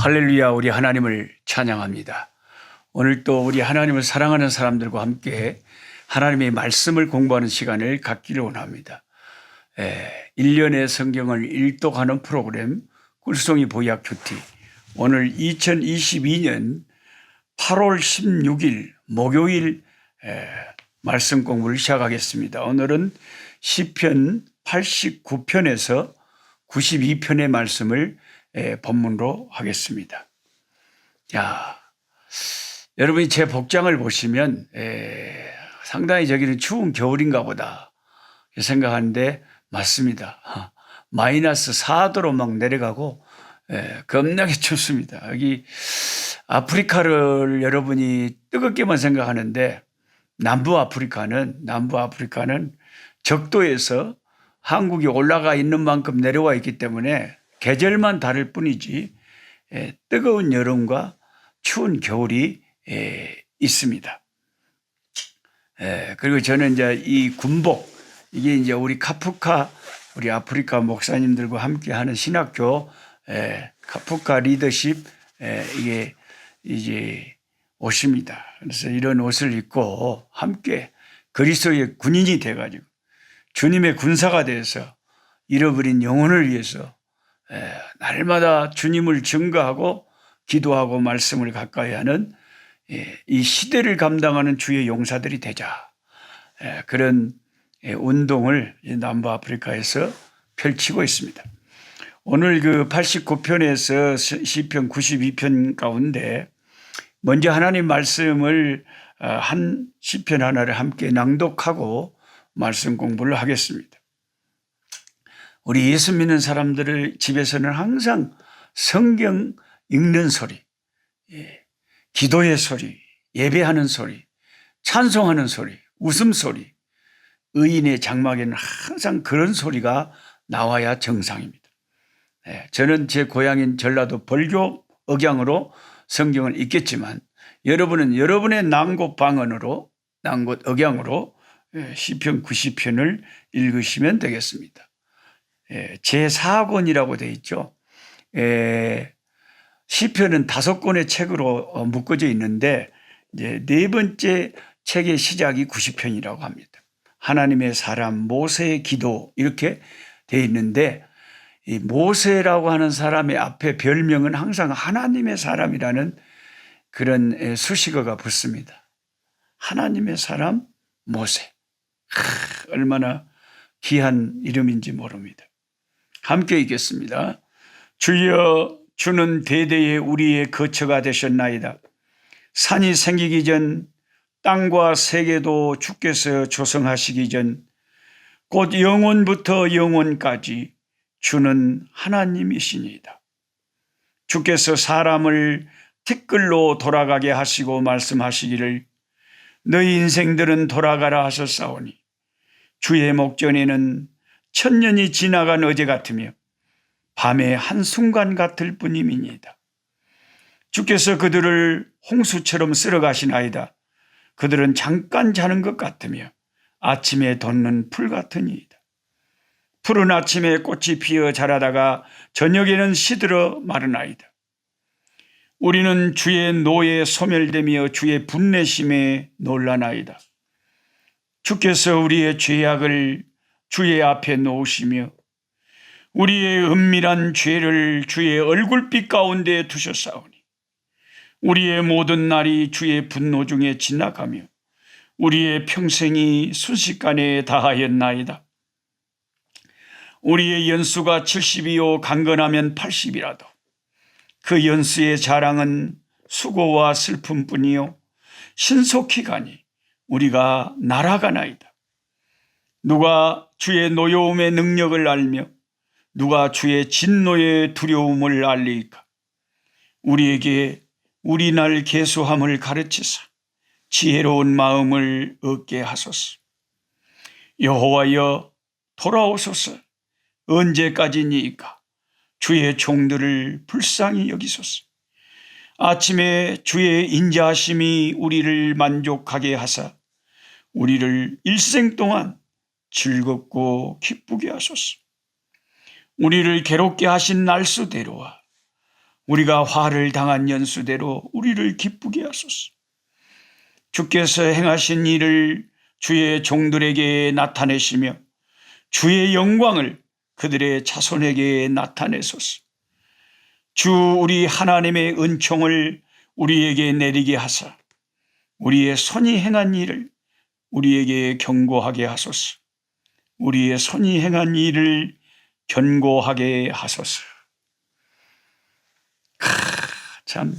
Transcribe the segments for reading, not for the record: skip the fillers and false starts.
할렐루야, 우리 하나님을 찬양합니다. 오늘 또 우리 하나님을 사랑하는 사람들과 함께 하나님의 말씀을 공부하는 시간을 갖기를 원합니다. 1년의 성경을 일독하는 프로그램 꿀송이 보약 큐티. 오늘 2022년 8월 16일 목요일 말씀 공부를 시작하겠습니다. 오늘은 시편 89편에서 92편의 말씀을 본문으로 하겠습니다. 여러분이 제 복장을 보시면 상당히 저기는 추운 겨울인가 보다 생각하는데 맞습니다. 마이너스 4도로 막 내려가고 겁나게 춥습니다. 여기 아프리카를 여러분이 뜨겁게만 생각하는데 남부 아프리카는 적도에서 한국이 올라가 있는 만큼 내려와 있기 때문에 계절만 다를 뿐이지 뜨거운 여름과 추운 겨울이 있습니다. 그리고 저는 이제 이 군복, 이게 이제 우리 카프카, 우리 아프리카 목사님들과 함께 하는 신학교 카프카 리더십 이게 이제 옷입니다. 그래서 이런 옷을 입고 함께 그리스도의 군인이 돼가지고 주님의 군사가 돼서 잃어버린 영혼을 위해서 날마다 주님을 증거하고 기도하고 말씀을 가까이 하는 이 시대를 감당하는 주의 용사들이 되자. 그런 운동을 남부 아프리카에서 펼치고 있습니다. 오늘 그 89편에서 시편 92편 가운데 먼저 하나님 말씀을 한 시편 하나를 함께 낭독하고 말씀 공부를 하겠습니다. 우리 예수 믿는 사람들을 집에서는 항상 성경 읽는 소리, 기도의 소리, 예배하는 소리, 찬송하는 소리, 웃음소리, 의인의 장막에는 항상 그런 소리가 나와야 정상입니다. 저는 제 고향인 전라도 벌교 억양으로 성경을 읽겠지만 여러분은 여러분의 난곳 방언으로, 난곳 억양으로 시편 90편을 읽으시면 되겠습니다. 제4권이라고 되어 있죠. 시편은 5권의 책으로 묶어져 있는데 이제 네 번째 책의 시작이 90편이라고 합니다. 하나님의 사람 모세의 기도 이렇게 되어 있는데 이 모세라고 하는 사람의 앞에 별명은 항상 하나님의 사람이라는 그런 수식어가 붙습니다. 하나님의 사람 모세. 얼마나 귀한 이름인지 모릅니다. 함께 읽겠습니다. 주여, 주는 대대에 우리의 거처가 되셨나이다. 산이 생기기 전 땅과 세계도 주께서 조성하시기 전 곧 영원부터 영원까지 주는 하나님이시니이다. 주께서 사람을 티끌로 돌아가게 하시고 말씀하시기를 너희 인생들은 돌아가라 하셨사오니 주의 목전에는 천년이 지나간 어제 같으며 밤의 한순간 같을 뿐임이니이다. 주께서 그들을 홍수처럼 쓸어가시나이다. 그들은 잠깐 자는 것 같으며 아침에 돋는 풀 같으니이다. 푸른 아침에 꽃이 피어 자라다가 저녁에는 시들어 마르나이다. 우리는 주의 노에 소멸되며 주의 분내심에 놀라나이다. 주께서 우리의 죄악을 주의 앞에 놓으시며 우리의 은밀한 죄를 주의 얼굴빛 가운데 두셨사오니 우리의 모든 날이 주의 분노 중에 지나가며 우리의 평생이 순식간에 다하였나이다. 우리의 연수가 70이요 강건하면 80이라도 그 연수의 자랑은 수고와 슬픔뿐이요 신속히 가니 우리가 날아가나이다. 누가 주의 노여움의 능력을 알며 누가 주의 진노의 두려움을 알리까? 우리에게 우리 날 계수함을 가르치사 지혜로운 마음을 얻게 하소서. 여호와여, 돌아오소서. 언제까지니이까? 주의 종들을 불쌍히 여기소서. 아침에 주의 인자하심이 우리를 만족하게 하사 우리를 일생 동안 즐겁고 기쁘게 하소서. 우리를 괴롭게 하신 날수대로와 우리가 화를 당한 연수대로 우리를 기쁘게 하소서. 주께서 행하신 일을 주의 종들에게 나타내시며 주의 영광을 그들의 자손에게 나타내소서. 주 우리 하나님의 은총을 우리에게 내리게 하사 우리의 손이 행한 일을 우리에게 경고하게 하소서. 우리의 손이 행한 일을 견고하게 하소서. 참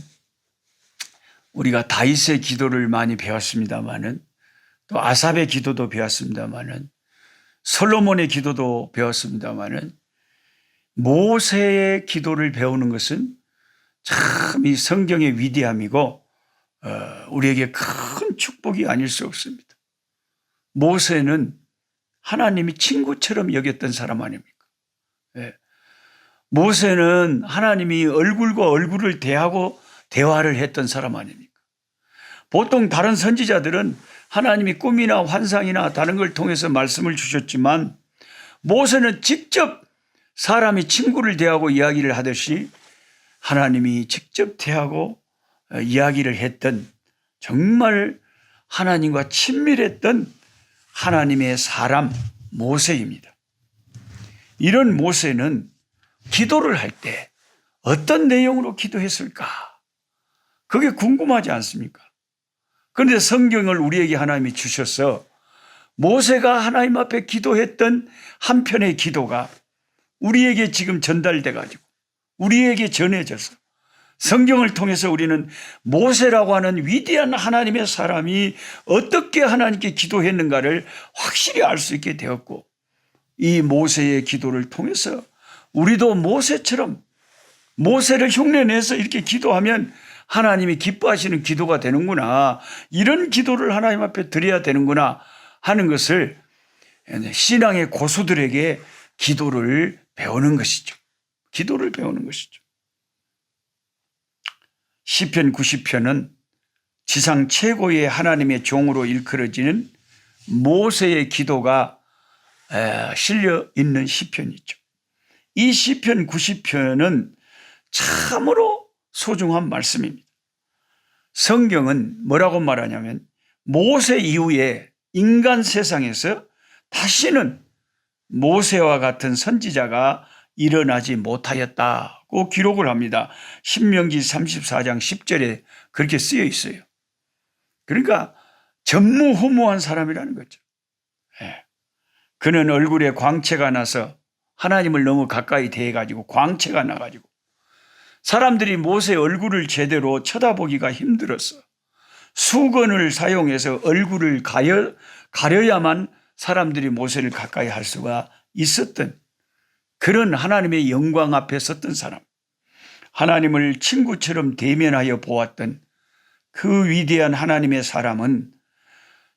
우리가 다윗의 기도를 많이 배웠습니다마는, 또 아삽의 기도도 배웠습니다마는, 솔로몬의 기도도 배웠습니다마는, 모세의 기도를 배우는 것은 참 이 성경의 위대함이고 우리에게 큰 축복이 아닐 수 없습니다. 모세는 하나님이 친구처럼 여겼던 사람 아닙니까? 예. 모세는 하나님이 얼굴과 얼굴을 대하고 대화를 했던 사람 아닙니까? 보통 다른 선지자들은 하나님이 꿈이나 환상이나 다른 걸 통해서 말씀을 주셨지만, 모세는 직접 사람이 친구를 대하고 이야기를 하듯이 하나님이 직접 대하고 이야기를 했던, 정말 하나님과 친밀했던 하나님의 사람 모세입니다. 이런 모세는 기도를 할 때 어떤 내용으로 기도했을까? 그게 궁금하지 않습니까? 그런데 성경을 우리에게 하나님이 주셔서 모세가 하나님 앞에 기도했던 한 편의 기도가 우리에게 지금 전달돼 가지고 우리에게 전해져서 성경을 통해서 우리는 모세라고 하는 위대한 하나님의 사람이 어떻게 하나님께 기도했는가를 확실히 알 수 있게 되었고, 이 모세의 기도를 통해서 우리도 모세처럼 모세를 흉내내서 이렇게 기도하면 하나님이 기뻐하시는 기도가 되는구나, 이런 기도를 하나님 앞에 드려야 되는구나 하는 것을 신앙의 고수들에게 기도를 배우는 것이죠. 기도를 배우는 것이죠. 시편 90편은 지상 최고의 하나님의 종으로 일컬어지는 모세의 기도가 실려 있는 시편이죠. 이 시편 90편은 참으로 소중한 말씀입니다. 성경은 뭐라고 말하냐면, 모세 이후에 인간 세상에서 다시는 모세와 같은 선지자가 일어나지 못하였다고 기록을 합니다. 신명기 34장 10절에 그렇게 쓰여 있어요. 그러니까 전무후무한 사람이라는 거죠. 그는 얼굴에 광채가 나서 하나님을 너무 가까이 대해가지고 광채가 나가지고 사람들이 모세 얼굴을 제대로 쳐다보기가 힘들었어. 수건을 사용해서 얼굴을 가려야만 사람들이 모세를 가까이 할 수가 있었던 그런 하나님의 영광 앞에 섰던 사람, 하나님을 친구처럼 대면하여 보았던 그 위대한 하나님의 사람은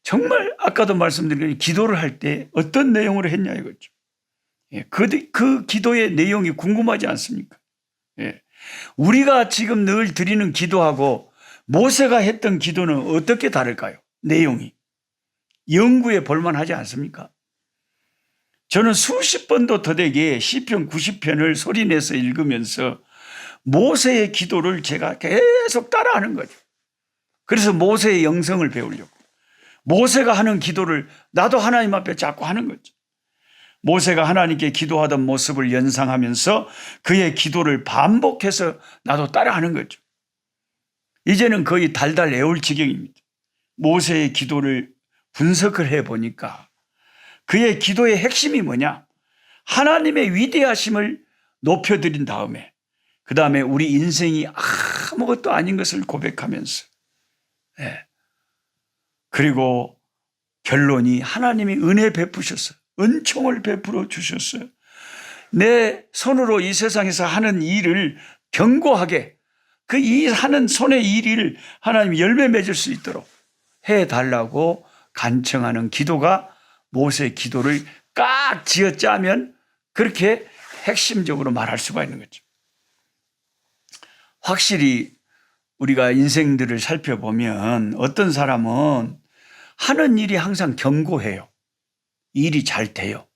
정말 아까도 말씀드린 기도를 할 때 어떤 내용으로 했냐 이거죠. 그 기도의 내용이 궁금하지 않습니까? 우리가 지금 늘 드리는 기도하고 모세가 했던 기도는 어떻게 다를까요? 내용이 연구해 볼만 하지 않습니까? 저는 수십 번도 더되게 시편 90편을 소리내서 읽으면서 모세의 기도를 제가 계속 따라하는 거죠. 그래서 모세의 영성을 배우려고, 모세가 하는 기도를 나도 하나님 앞에 자꾸 하는 거죠. 모세가 하나님께 기도하던 모습을 연상하면서 그의 기도를 반복해서 나도 따라하는 거죠. 이제는 거의 달달 애울 지경입니다. 모세의 기도를 분석을 해보니까 그의 기도의 핵심이 뭐냐? 하나님의 위대하심을 높여드린 다음에 그 다음에 우리 인생이 아무것도 아닌 것을 고백하면서, 그리고 결론이 하나님이 은혜 베푸셨어요. 은총을 베풀어 주셨어요. 내 손으로 이 세상에서 하는 일을 견고하게, 그 이 하는 손의 일을 하나님이 열매 맺을 수 있도록 해달라고 간청하는 기도가 모세의 기도를 깍 쥐어짜면 그렇게 핵심적으로 말할 수가 있는 거죠. 확실히 우리가 인생들을 살펴보면 어떤 사람은 하는 일이 항상 견고해요. 일이 잘 돼요.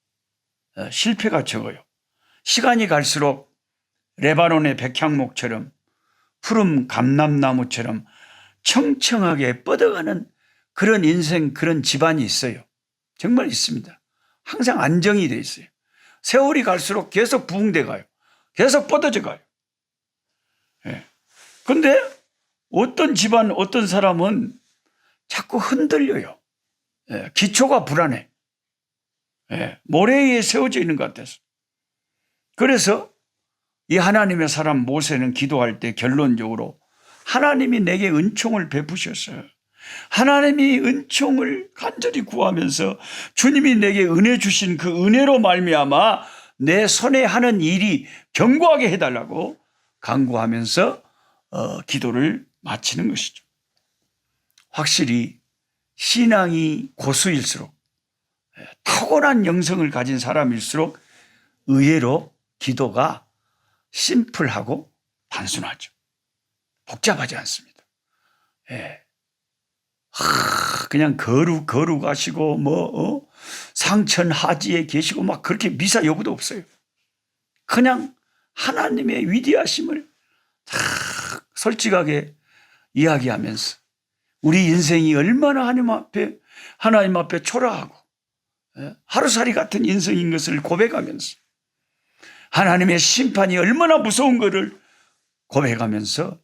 실패가 적어요. 시간이 갈수록 레바논의 백향목처럼 푸른 감람나무처럼 청청하게 뻗어가는 그런 인생, 그런 집안이 있어요. 정말 있습니다. 항상 안정이 돼 있어요. 세월이 갈수록 계속 부흥돼 가요. 계속 뻗어져 가요. 그런데 어떤 집안, 어떤 사람은 자꾸 흔들려요. 기초가 불안해. 모래 위에 세워져 있는 것 같아서. 그래서 이 하나님의 사람 모세는 기도할 때 결론적으로 하나님이 내게 은총을 베푸셨어요. 하나님이 은총을 간절히 구하면서 주님이 내게 은혜 주신 그 은혜로 말미암아 내 손에 하는 일이 견고하게 해달라고 간구하면서 기도를 마치는 것이죠. 확실히 신앙이 고수일수록 타고난 영성을 가진 사람일수록 의외로 기도가 심플하고 단순하죠. 복잡하지 않습니다. 그냥 거룩하시고 상천 하지에 계시고 막 그렇게 미사 여부도 없어요. 그냥 하나님의 위대하심을 솔직하게 이야기하면서 우리 인생이 얼마나 하나님 앞에 초라하고 하루살이 같은 인생인 것을 고백하면서 하나님의 심판이 얼마나 무서운 것을 고백하면서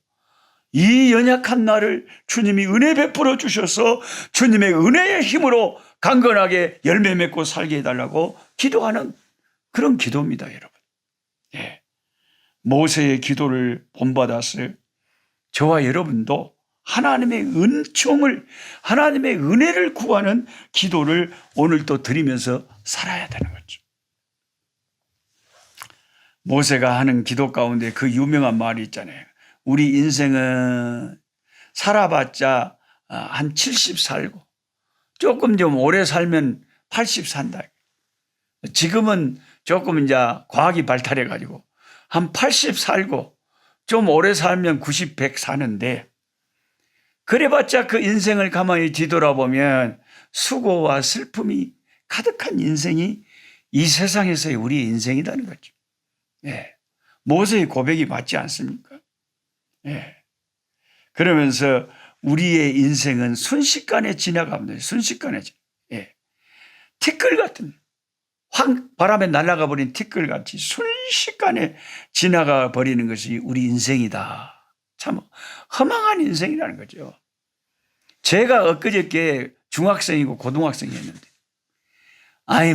이 연약한 나를 주님이 은혜 베풀어 주셔서 주님의 은혜의 힘으로 강건하게 열매 맺고 살게 해달라고 기도하는 그런 기도입니다, 여러분. 모세의 기도를 본받아서 저와 여러분도 하나님의 은총을, 하나님의 은혜를 구하는 기도를 오늘 또 드리면서 살아야 되는 거죠. 모세가 하는 기도 가운데 그 유명한 말이 있잖아요. 우리 인생은 살아봤자 한 70 살고 조금 좀 오래 살면 80 산다. 지금은 조금 이제 과학이 발달해가지고 한 80 살고 좀 오래 살면 90, 100 사는데 그래봤자 그 인생을 가만히 뒤돌아보면 수고와 슬픔이 가득한 인생이 이 세상에서의 우리 인생이라는 거죠. 모세의 고백이 맞지 않습니까? 그러면서 우리의 인생은 순식간에 지나갑니다. 순식간에. 티끌 같은, 바람에 날아가 버린 티끌 같이 순식간에 지나가 버리는 것이 우리 인생이다. 참 허망한 인생이라는 거죠. 제가 엊그저께 중학생이고 고등학생이었는데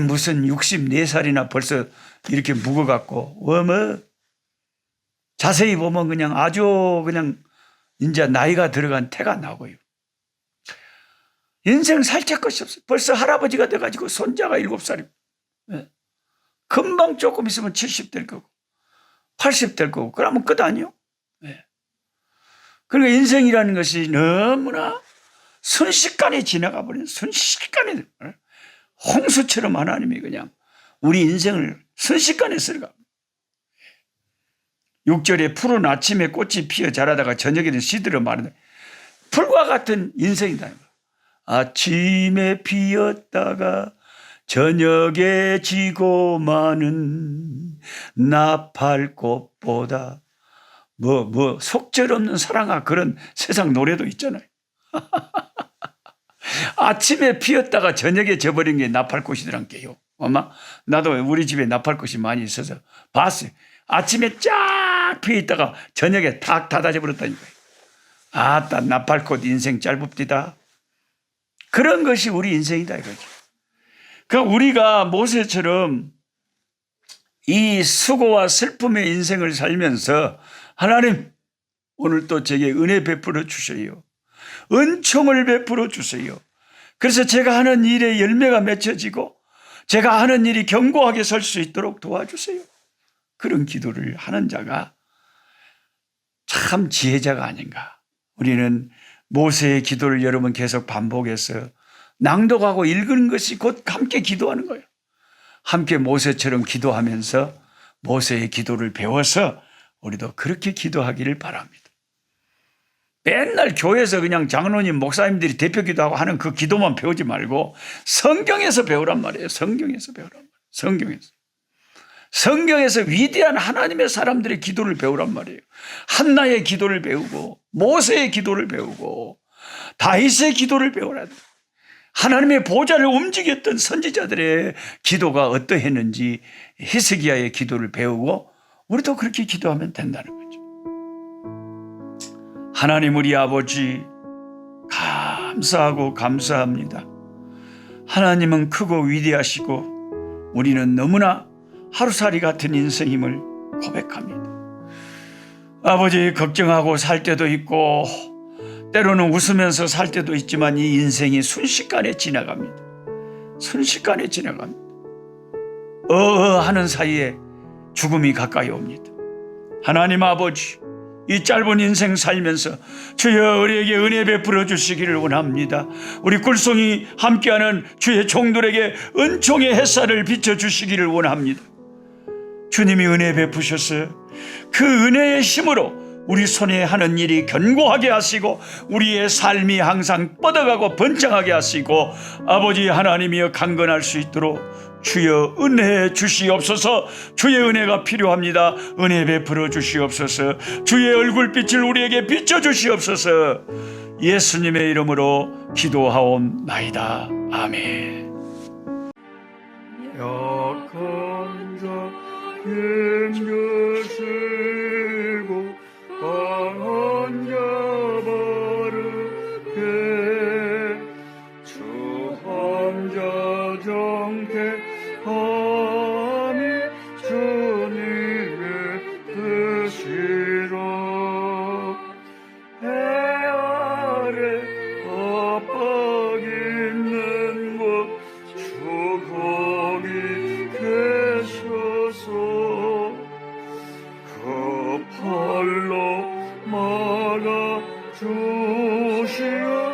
무슨 64살이나 벌써 이렇게 묵어갖고 자세히 보면 그냥 아주 그냥 이제 나이가 들어간 태가 나고요. 인생 살짝 것이 없어요. 벌써 할아버지가 돼가지고 손자가 7살이고 금방 조금 있으면 70 될 거고 80 될 거고 그러면 끝 아니요? 그러니까 인생이라는 것이 너무나 순식간에 지나가 버린 순식간에 홍수처럼 하나님이 그냥 우리 인생을 순식간에 쓸어갑니다. 6절에 푸른 아침에 꽃이 피어 자라다가 저녁에는 시들어 마르는 풀과 같은 인생이다. 아침에 피었다가 저녁에 지고 마는 나팔꽃보다 속절없는 사랑아 그런 세상 노래도 있잖아요. 아침에 피었다가 저녁에 져버린 게 나팔꽃이더란게요. 엄마, 나도 우리 집에 나팔꽃이 많이 있어서 봤어요. 아침에 쫙 피어있다가 저녁에 탁 닫아져 버렸다니까요. 아따, 나팔꽃 인생 짧읍디다. 그런 것이 우리 인생이다 이거죠. 그러니까 우리가 모세처럼 이 수고와 슬픔의 인생을 살면서 하나님 오늘 또 제게 은혜 베풀어 주세요. 은총을 베풀어 주세요. 그래서 제가 하는 일에 열매가 맺혀지고 제가 하는 일이 견고하게 설 수 있도록 도와주세요. 그런 기도를 하는 자가 참 지혜자가 아닌가. 우리는 모세의 기도를 여러분 계속 반복해서 낭독하고 읽은 것이 곧 함께 기도하는 거예요. 함께 모세처럼 기도하면서 모세의 기도를 배워서 우리도 그렇게 기도하기를 바랍니다. 맨날 교회에서 그냥 장로님, 목사님들이 대표 기도하고 하는 그 기도만 배우지 말고 성경에서 배우란 말이에요. 성경에서 배우란 말이에요. 성경에서. 성경에서 위대한 하나님의 사람들의 기도를 배우란 말이에요. 한나의 기도를 배우고 모세의 기도를 배우고 다윗의 기도를 배우라. 하나님의 보좌를 움직였던 선지자들의 기도가 어떠했는지 히스기야의 기도를 배우고 우리도 그렇게 기도하면 된다는 거죠. 하나님 우리 아버지 감사하고 감사합니다. 하나님은 크고 위대하시고 우리는 너무나 하루살이 같은 인생임을 고백합니다. 아버지, 걱정하고 살 때도 있고 때로는 웃으면서 살 때도 있지만 이 인생이 순식간에 지나갑니다. 순식간에 지나갑니다. 하는 사이에 죽음이 가까이 옵니다. 하나님 아버지, 이 짧은 인생 살면서 주여 우리에게 은혜 베풀어 주시기를 원합니다. 우리 꿀송이 함께하는 주의 종들에게 은총의 햇살을 비춰주시기를 원합니다. 주님이 은혜 베푸셨어요. 그 은혜의 힘으로 우리 손에 하는 일이 견고하게 하시고 우리의 삶이 항상 뻗어가고 번창하게 하시고 아버지 하나님이여 강건할 수 있도록 주여 은혜해 주시옵소서. 주의 은혜가 필요합니다. 은혜 베풀어 주시옵소서. 주의 얼굴빛을 우리에게 비춰 주시옵소서. 예수님의 이름으로 기도하옵나이다. 아멘. 약한 자 힘주시고 강한 자 바르게 주 환자 정택함이 주님의 뜻이라. 해 아래 압박 있는 곳 주 거기 계셔서 그 팔로 막아 주시오.